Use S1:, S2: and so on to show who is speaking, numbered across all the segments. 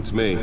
S1: It's me.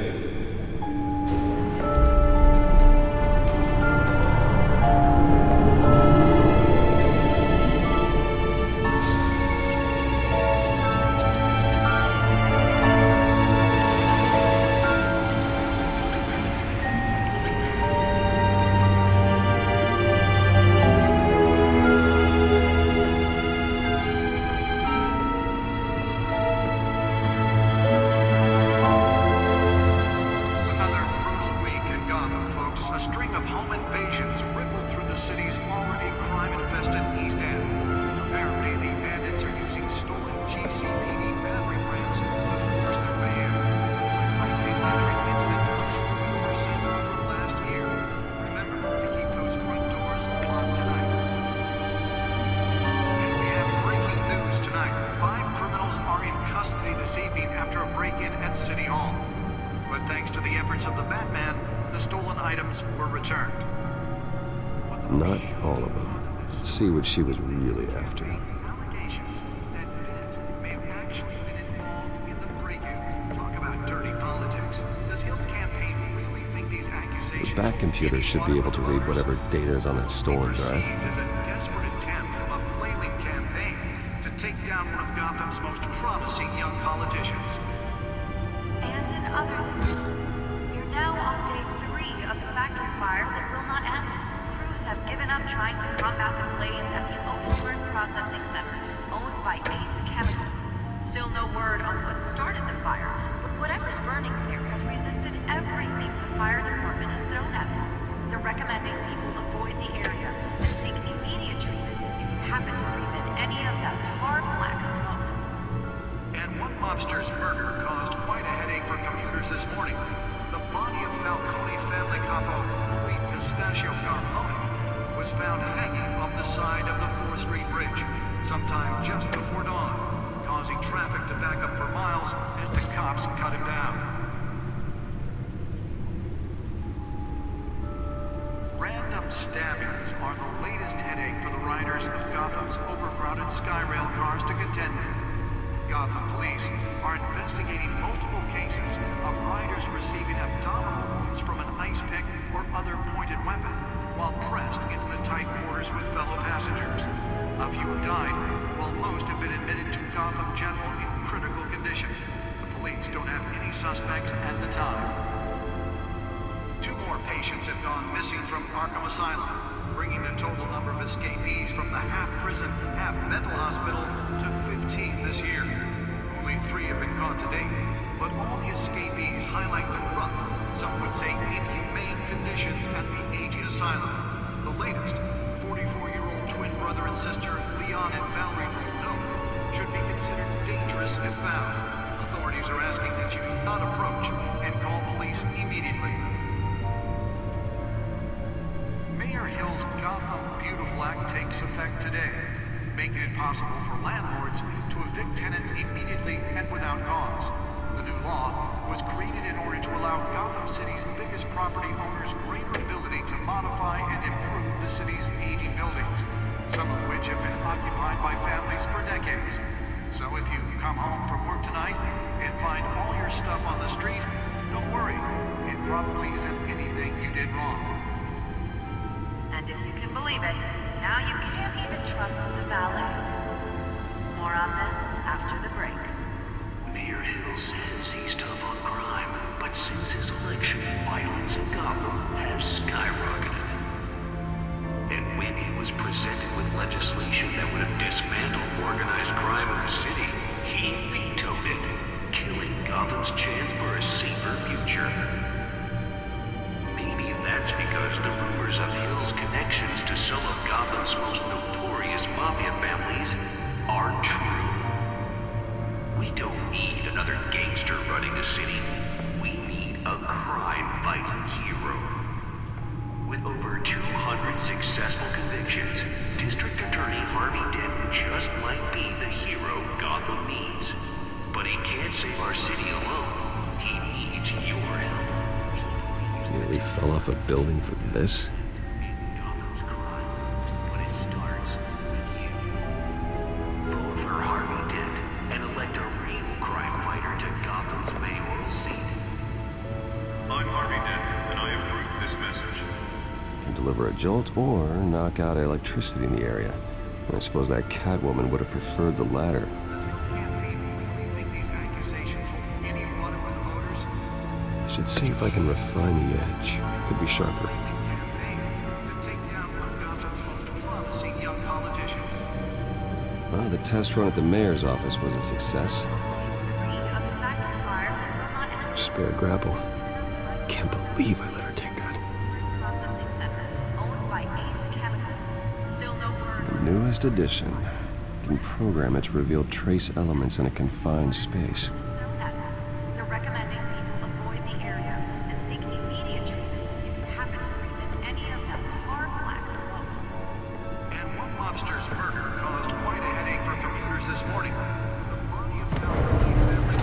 S1: Not all of them. Let's see what she was really after. The back computer should be able to read whatever data is on that stolen drive.
S2: As a desperate attempt from a flailing campaign to take down one of Gotham's most promising young politicians.
S3: And in other news, we're now on day 3 of the factory fire that will not end. Crews have given up trying to combat the blaze at the Otisburg Processing Center, owned by Ace Chemical. Still no word on what started the fire, but whatever's burning there has resisted everything the fire department has thrown at it. They're recommending people avoid the area and seek immediate treatment if you happen to breathe in any of that tar black smoke.
S2: And one mobster's murder caused quite a headache for computers this morning. The body of Falcone family capo Louis Pistachio Garmoni was found hanging off the side of the 4th Street Bridge sometime just before dawn, causing traffic to back up for miles as the cops cut him down. Random stabbings are the latest headache for the riders of Gotham's overcrowded Skyrail cars to contend with. Gotham police are investigating multiple cases of riders receiving abdominal wounds from an ice pick or other pointed weapon while pressed into the tight quarters with fellow passengers. A few have died, while most have been admitted to Gotham General in critical condition. The police don't have any suspects at the time. 2 more patients have gone missing from Arkham Asylum, bringing the total number of escapees from the half-prison, half-mental hospital to 15 this year. Only 3 have been caught to date, but all the escapees highlight the rough, some would say inhumane conditions at the aging asylum. The latest, 44-year-old twin brother and sister Leon and Valerie Roldo, should be considered dangerous if found. Authorities are asking that you do not approach and call police immediately. Mayor Hill's Gotham Beautiful Act takes effect today, making it possible for landlords to evict tenants immediately and without cause. The new law was created in order to allow Gotham City's biggest property owners greater ability to modify and improve the city's aging buildings, some of which have been occupied by families for decades. So if you come home from work tonight and find all your stuff on the street, don't worry. It probably isn't anything you did wrong.
S3: And if you can believe it, now you can't even trust the valets. More on this after the break.
S4: Mayor Hill says he's tough on crime, but since his election, violence in Gotham has skyrocketed. And when he was presented with legislation that would have dismantled organized crime in the city, he vetoed it, killing Gotham's chance for a safer future. Maybe that's because the rumors of Hill's connections to some of Gotham's most notorious mafia families aren't true. We don't need another gangster running the city. We need a crime-fighting hero. With over 200 successful convictions, District Attorney Harvey Dent just might be the hero Gotham needs. But he can't save our city alone. He needs your help.
S1: Nearly fell off a building for this.
S4: Gotham's crime, but it starts with you. Vote for Harvey Dent and elect a real crime fighter to Gotham's mayoral seat.
S1: can deliver a jolt or knock out electricity in the area. I suppose that Catwoman would have preferred the latter.
S2: Does Hill's campaign really think these accusations hold any water with the voters?
S1: I should see if I can refine the edge. Could be sharper.
S2: Campaign to take down one of Gotham's most promising young politicians.
S1: Well, the test run at the mayor's office was a success.
S3: 3 of the factory fire that will not end.
S1: Spare grapple. Can't believe I let her take that.
S3: Processing center, owned by Ace Chemical. Still no word.
S1: Newest edition. You can program it to reveal trace elements in a confined space.
S3: They're recommending people avoid the area and seek immediate treatment if you happen to breathe in any of that tar black smoke.
S2: And one mobster's murder caused quite a headache for commuters this morning. The body of Falcone family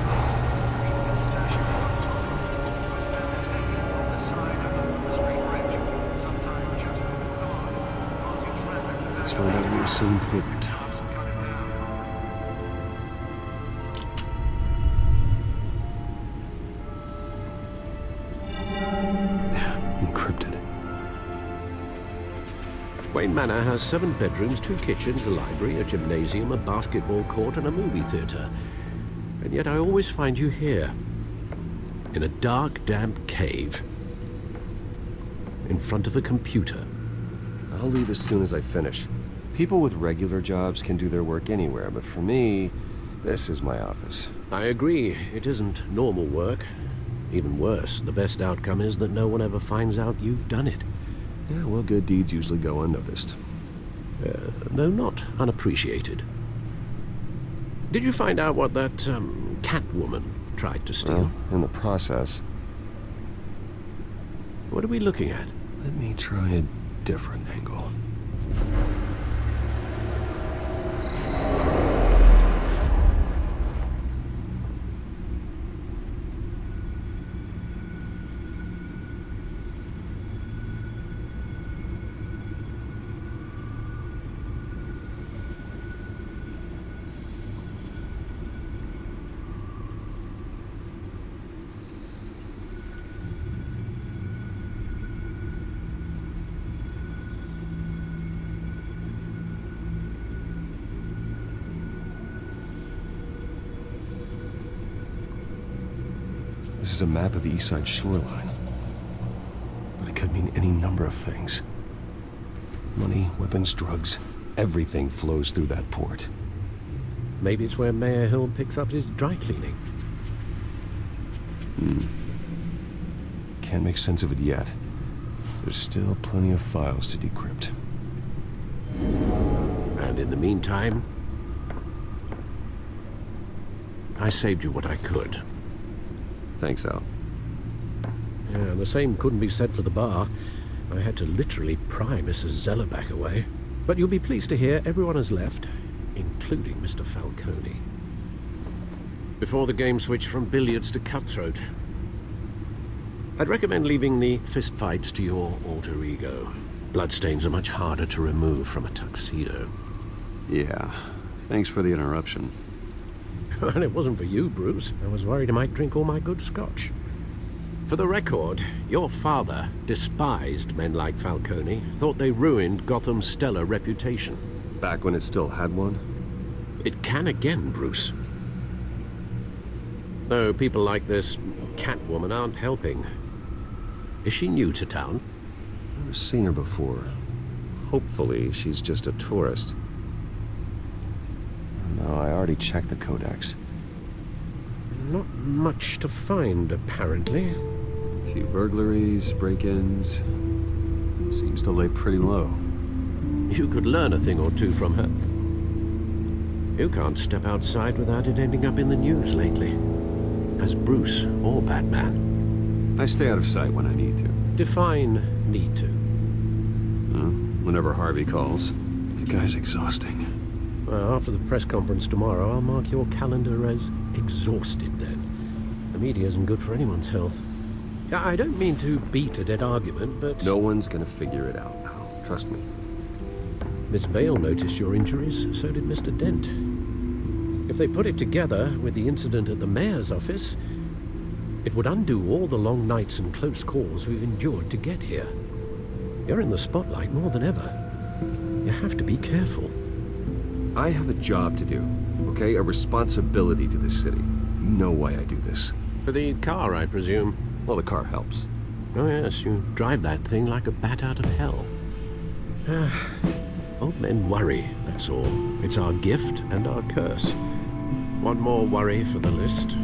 S2: his stash of was found hanging on the side of the Fulton Street Bridge, sometime just before dawn, causing traffic to
S1: Let's find out who's so important.
S2: cops cut it down.
S1: Encrypted.
S5: Wayne Manor has 7 bedrooms, 2 kitchens, a library, a gymnasium, a basketball court, and a movie theater. And yet I always find you here, in a dark, damp cave, in front of a computer.
S1: I'll leave as soon as I finish. People with regular jobs can do their work anywhere, but for me, this is my office.
S5: I agree, it isn't normal work. Even worse, the best outcome is that no one ever finds out you've done it.
S1: Yeah, well, good deeds usually go unnoticed.
S5: Though not unappreciated. Did you find out what that, Catwoman tried to steal?
S1: Well, in the process,
S5: What are we looking at?
S1: let me try a different angle. This is a map of the East Side shoreline. But it could mean any number of things. Money, weapons, drugs, everything flows through that port.
S5: Maybe it's where Mayor Hill picks up his dry cleaning.
S1: Can't make sense of it yet. There's still plenty of files to decrypt.
S5: And in the meantime, I saved you what I could.
S1: Thanks, Al.
S5: Yeah, the same couldn't be said for the bar. I had to literally pry Mrs. Zellerback away. But you'll be pleased to hear everyone has left, including Mr. Falcone. Before the game switched from billiards to cutthroat. I'd recommend leaving the fistfights to your alter ego. Bloodstains are much harder to remove from a tuxedo.
S1: Yeah, thanks for the interruption.
S5: And it wasn't for you, Bruce. I was worried I might drink all my good scotch. For the record, your father despised men like Falcone, thought they ruined Gotham's stellar reputation.
S1: Back when it still had one?
S5: It can again, Bruce. Though people like this Catwoman aren't helping. Is she new to town?
S1: Never seen her before. Hopefully, she's just a tourist. No, I already checked the codex.
S5: Not much to find, apparently.
S1: A few burglaries, break-ins. Seems to lay pretty low.
S5: You could learn a thing or two from her. You can't step outside without it ending up in the news lately. As Bruce or Batman.
S1: I stay out of sight when I need to.
S5: Define need to.
S1: Whenever Harvey calls. The guy's exhausting.
S5: Well, after the press conference tomorrow, I'll mark your calendar as exhausted then. The media isn't good for anyone's health. I don't mean to beat a dead argument, but...
S1: No one's gonna figure it out now. Trust me.
S5: Miss Vale noticed your injuries, so did Mr. Dent. If they put it together with the incident at the mayor's office, it would undo all the long nights and close calls we've endured to get here. You're in the spotlight more than ever. You have to be careful.
S1: I have a job to do, okay? A responsibility to this city. You know why I do this.
S5: For the car, I presume.
S1: Well, the car helps.
S5: Oh yes, you drive that thing like a bat out of hell. Old men worry, that's all. It's our gift and our curse. One more worry for the list.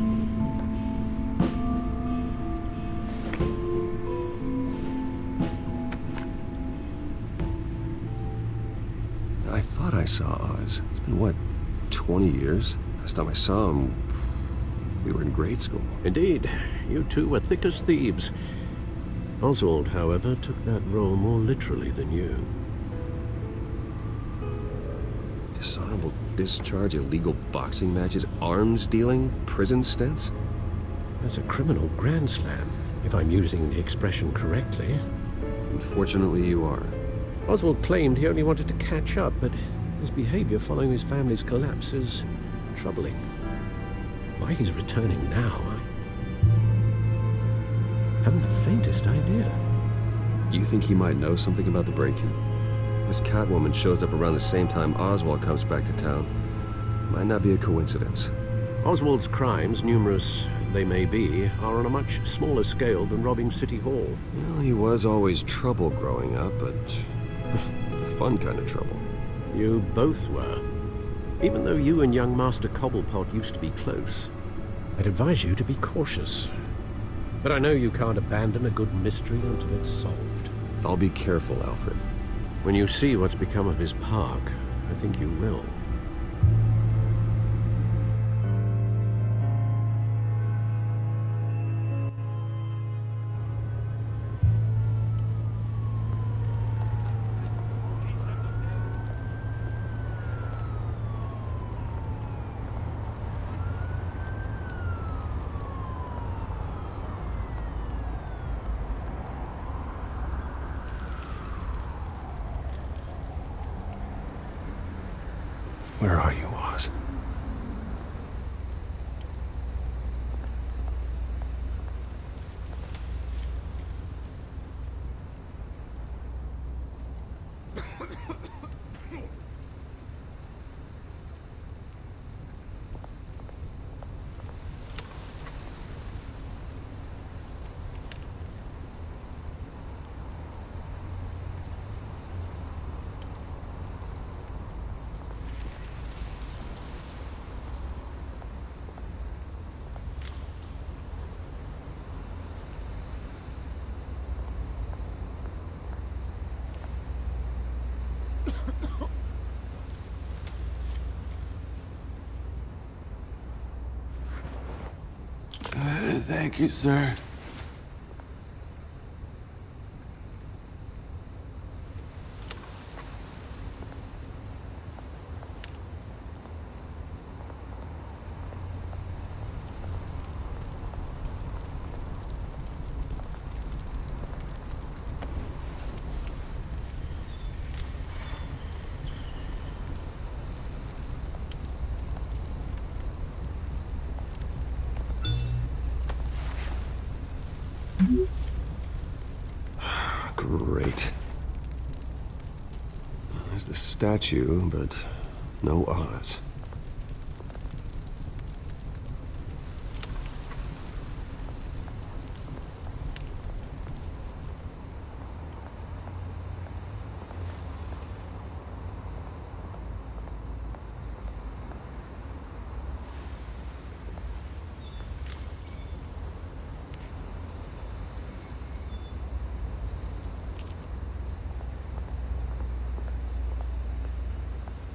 S1: I thought I saw Oz. It's been, what, 20 years? Last time I saw him, we were in grade school.
S5: Indeed, you two were thick as thieves. Oswald, however, took that role more literally than you.
S1: Dishonorable discharge, illegal boxing matches, arms dealing, prison stints?
S5: That's a criminal grand slam, if I'm using the expression correctly.
S1: Unfortunately, you are.
S5: Oswald claimed he only wanted to catch up, but his behavior following his family's collapse is troubling. Why he's returning now, I haven't the faintest idea.
S1: Do you think he might know something about the break-in? This Catwoman shows up around the same time Oswald comes back to town. Might not be a coincidence.
S5: Oswald's crimes, numerous they may be, are on a much smaller scale than robbing City Hall.
S1: Well, he was always trouble growing up, but it's the fun kind of trouble.
S5: You both were. Even though you and young Master Cobblepot used to be close, I'd advise you to be cautious. But I know you can't abandon a good mystery until it's solved.
S1: I'll be careful, Alfred.
S5: When you see what's become of his park, I think you will.
S1: Where are you, Oz?
S6: Thank you, sir.
S1: Great. There's the statue, but no Oz.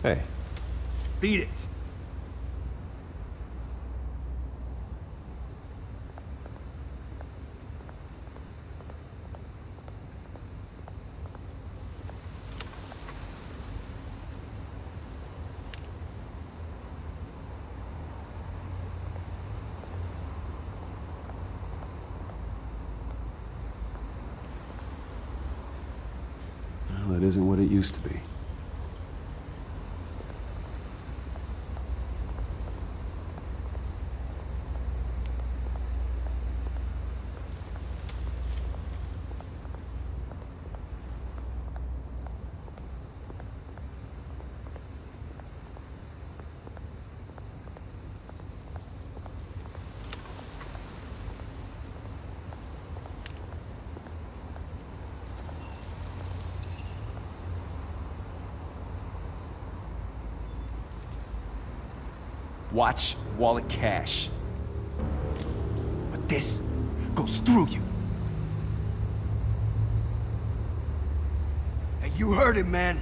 S1: Hey.
S6: Beat it.
S1: Well, it isn't what it used to be.
S7: Watch, wallet, cash. But this goes through you. Hey, you heard it, man.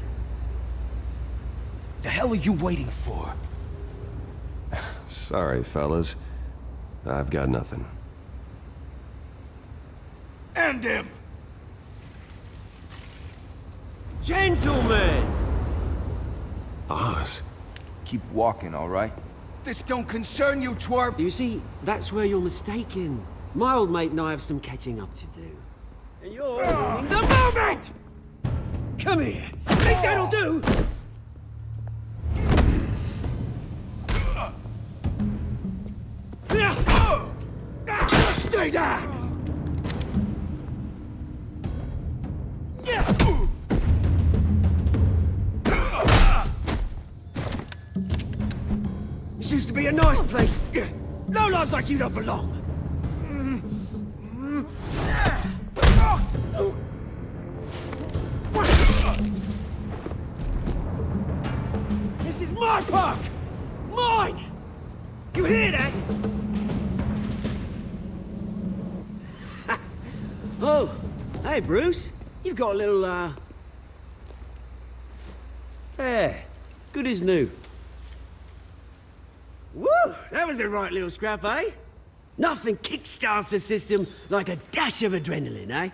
S7: The hell are you waiting for?
S1: Sorry, fellas. I've got nothing.
S7: End him!
S8: Gentlemen!
S1: Oz?
S7: Keep walking, all right? This don't concern you, twerp!
S8: You see, that's where you're mistaken. My old mate and I have some catching up to do. And you're ruining the moment! Come here! Think that'll do? Stay down! This used to be a nice place. No lives like you don't belong. This is my park! Mine! You hear that? Oh, hey Bruce. You've got a little, There. Good as new. Woo! That was a right little scrap, eh? Nothing kickstarts the system like a dash of adrenaline, eh?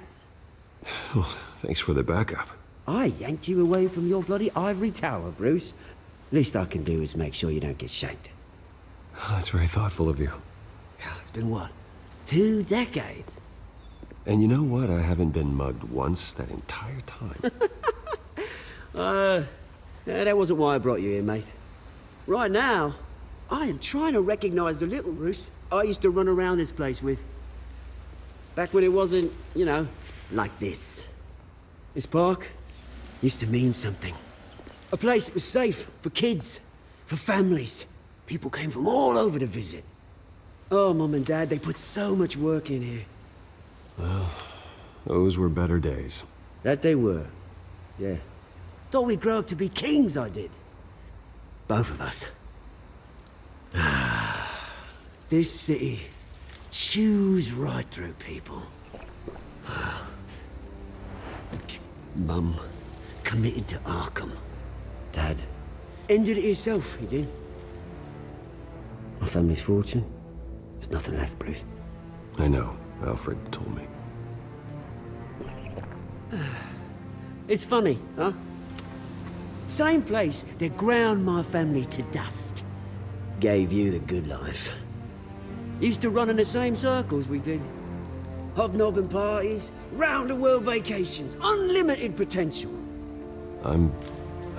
S1: Oh, thanks for the backup.
S8: I yanked you away from your bloody ivory tower, Bruce. Least I can do is make sure you don't get shanked.
S1: Oh, that's very thoughtful of you.
S8: It's been what? 2 decades?
S1: And you know what? I haven't been mugged once that entire time.
S8: That wasn't why I brought you here, mate. Right now, I am trying to recognize the little Bruce I used to run around this place with. Back when it wasn't, you know, like this. This park used to mean something. A place that was safe for kids, for families. People came from all over to visit. Oh, Mum and Dad, they put so much work in here.
S1: Well, those were better days.
S8: That they were. Yeah. Thought we'd grow up to be kings, I did. Both of us. This city chews right through people. Mum committed to Arkham. Dad ended it himself, he did. My family's fortune. There's nothing left, Bruce.
S1: I know. Alfred told me.
S8: It's funny, huh? Same place that ground my family to dust. Gave you the good life. Used to run in the same circles we did. Hobnobbing parties, round-the-world vacations, unlimited potential.
S1: I'm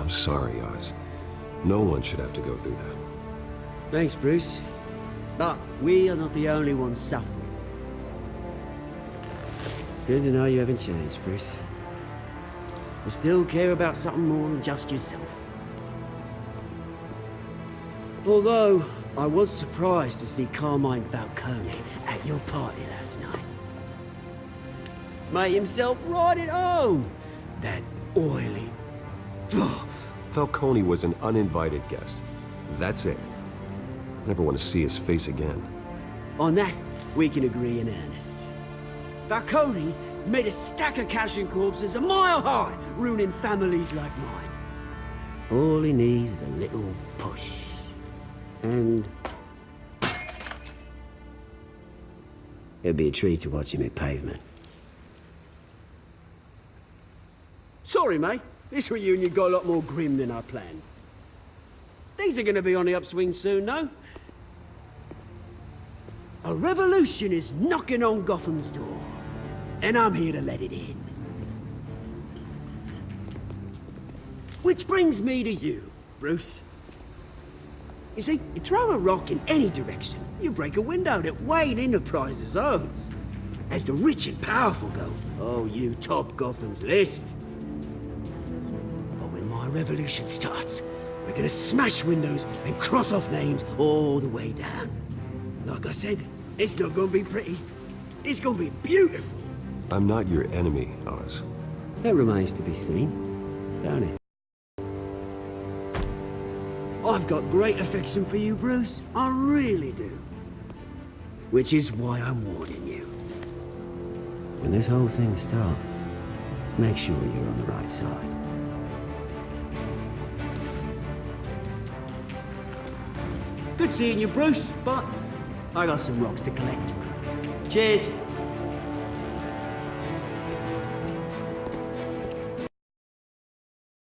S1: sorry, Oz. No one should have to go through that.
S8: Thanks, Bruce. But we are not the only ones suffering. Good to know you haven't changed, Bruce. You still care about something more than just yourself. Although, I was surprised to see Carmine Falcone at your party last night. Made himself right at home. That oily...
S1: Falcone was an uninvited guest. That's it. Never want to see his face again.
S8: On that, we can agree in earnest. Falcone made a stack of cashing corpses a mile high, ruining families like mine. All he needs is a little push. And... it'd be a treat to watch him hit pavement. Sorry, mate. This reunion got a lot more grim than I planned. Things are gonna be on the upswing soon, no? A revolution is knocking on Gotham's door. And I'm here to let it in. Which brings me to you, Bruce. You see, you throw a rock in any direction, you break a window that Wayne Enterprises owns. As the rich and powerful go, oh, you top Gotham's list. But when my revolution starts, we're gonna smash windows and cross off names all the way down. Like I said, it's not gonna be pretty. It's gonna be beautiful.
S1: I'm not your enemy, Oz.
S8: That remains to be seen, don't it? I I've got great affection for you, Bruce. I really do. Which is why I'm warning you. When this whole thing starts, make sure you're on the right side. Good seeing you, Bruce, but I got some rocks to collect. Cheers.